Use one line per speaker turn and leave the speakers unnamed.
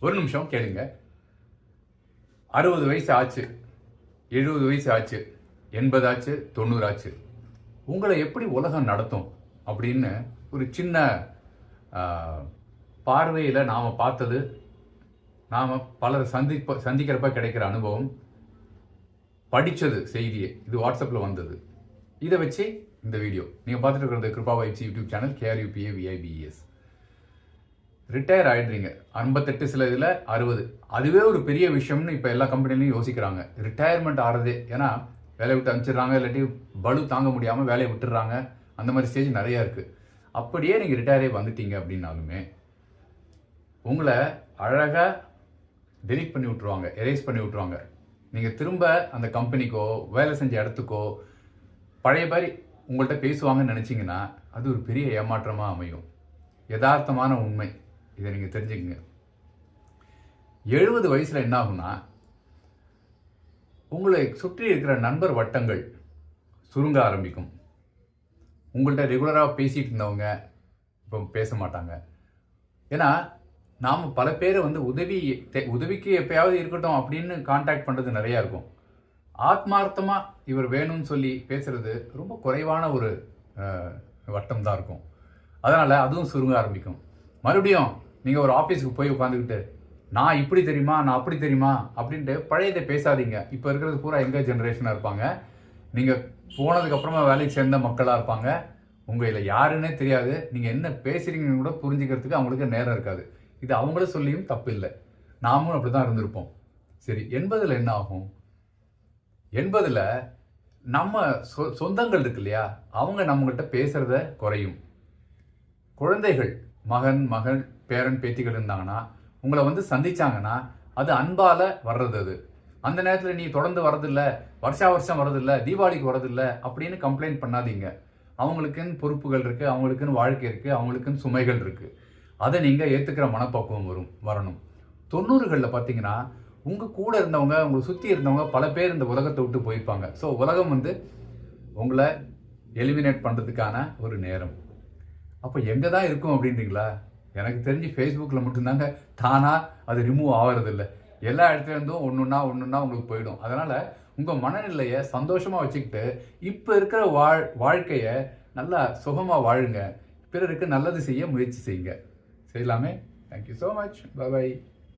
ஒரு நிமிஷம் கேளுங்க. 60 வயசு ஆச்சு, 70 வயசு ஆச்சு, 80 ஆச்சு, 90 ஆச்சு. உங்களை எப்படி உலகம் நடத்தும் அப்படின்னு ஒரு சின்ன பார்வையில் நாம் பார்த்தது, நாம் பலர் சந்திக்கிறப்ப கிடைக்கிற அனுபவம், படித்தது செய்தியை, இது வாட்ஸ்அப்பில் வந்தது. இதை வச்சு இந்த வீடியோ நீங்கள் பார்த்துட்டு இருக்கிறது Krupa vibes YouTube channel, KRUPAVIBES. Retire ஆகிடுறீங்க 58, சில இதில் 60. அதுவே ஒரு பெரிய விஷயம்னு இப்போ எல்லா கம்பெனிலையும் யோசிக்கிறாங்க, ரிட்டையர்மெண்ட் ஆகிறதே. ஏன்னா வேலையை விட்டு அனுப்பிச்சிடுறாங்க, இல்லாட்டி பலு தாங்க முடியாமல் வேலையை விட்டுடுறாங்க. அந்த மாதிரி ஸ்டேஜ் நிறையா இருக்குது. அப்படியே நீங்கள் ரிட்டையரே வந்துட்டீங்க அப்படின்னாலுமே உங்களை அழகாக டெலிட் பண்ணி விட்ருவாங்க, எரேஸ் பண்ணி விட்ருவாங்க. நீங்கள் திரும்ப அந்த கம்பெனிக்கோ வேலை செஞ்ச இடத்துக்கோ பழைய மாதிரி உங்கள்கிட்ட பேசுவாங்கன்னு நினச்சிங்கன்னா அது ஒரு பெரிய ஏமாற்றமாக அமையும். யதார்த்தமான உண்மை, இதை நீங்கள் தெரிஞ்சுக்கங்க. 70 வயசில் என்ன ஆகும்னா, உங்களை சுற்றி இருக்கிற நண்பர் வட்டங்கள் சுருங்க ஆரம்பிக்கும். உங்கள்கிட்ட ரெகுலராக பேசிகிட்டு இருந்தவங்க இப்போ பேச மாட்டாங்க. ஏன்னா நாம் பல பேரை வந்து உதவிக்கு எப்பயாவது இருக்கட்டும் அப்படின்னு கான்டாக்ட் பண்ணுறது நிறையா இருக்கும். ஆத்மார்த்தமாக இவர் வேணும்னு சொல்லி பேசுகிறது ரொம்ப குறைவான ஒரு வட்டம் தான் இருக்கும். அதனால் அதுவும் சுருங்க ஆரம்பிக்கும். மறுபடியும் நீங்கள் ஒரு ஆஃபீஸுக்கு போய் உட்காந்துக்கிட்டு நான் இப்படி தெரியுமா, நான் அப்படி தெரியுமா அப்படின்ட்டு பழையதை பேசாதீங்க. இப்போ இருக்கிறது பூரா எங்கள் ஜென்ரேஷனாக இருப்பாங்க. நீங்கள் போனதுக்கப்புறமா வேலைக்கு சேர்ந்த மக்களாக இருப்பாங்க. உங்களை யாருன்னே தெரியாது. நீங்கள் என்ன பேசுகிறீங்கன்னு கூட புரிஞ்சுக்கிறதுக்கு அவங்களுக்கு நேரம் இருக்காது. இது அவங்கள சொல்லியும் தப்பு இல்லை, நாமும் அப்படி தான் இருந்திருப்போம். சரி, 80 என்ன ஆகும்? 80 நம்ம சொந்தங்கள் இருக்கு இல்லையா, அவங்க நம்மகிட்ட பேசுகிறத குறையும். குழந்தைகள், மகன் மகள் பேரன் பேத்திகள் இருந்தாங்கன்னா உங்களை வந்து சந்திச்சாங்கன்னா அது அன்பால் வர்றது. அது அந்த நேரத்தில் நீ தொடர்ந்து வரதில்லை, வருஷம் வரதில்லை, தீபாவளிக்கு வரதில்லை அப்படின்னு கம்ப்ளைண்ட் பண்ணாதீங்க. அவங்களுக்குன்னு பொறுப்புகள் இருக்குது, அவங்களுக்குன்னு வாழ்க்கை இருக்குது, அவங்களுக்குன்னு சுமைகள் இருக்குது. அதை நீங்கள் ஏற்றுக்கிற மனப்பக்குவம் வரணும். 90களில் பார்த்தீங்கன்னா உங்கள் கூட இருந்தவங்க, உங்களை சுற்றி இருந்தவங்க பல பேர் இந்த உலகத்தை விட்டு போயிருப்பாங்க. ஸோ உலகம் வந்து உங்களை எலிமினேட் பண்ணுறதுக்கான ஒரு நேரம். அப்போ எங்கே தான் இருக்கும் அப்படின்றீங்களா? எனக்கு தெரிஞ்சு ஃபேஸ்புக்கில் மட்டும்தாங்க தானாக அது ரிமூவ் ஆகிறதில்ல. எல்லா இடத்துலேருந்தும் ஒன்றுன்னா உங்களுக்கு போயிடும். அதனால் உங்கள் மனநிலையை சந்தோஷமாக வச்சுக்கிட்டு இப்போ இருக்கிற வாழ்க்கையை நல்லா சுகமாக வாழுங்க. பிறருக்கு நல்லது செய்ய முயற்சி செய்யுங்க. செய்யலாமே. Thank you so much. பை.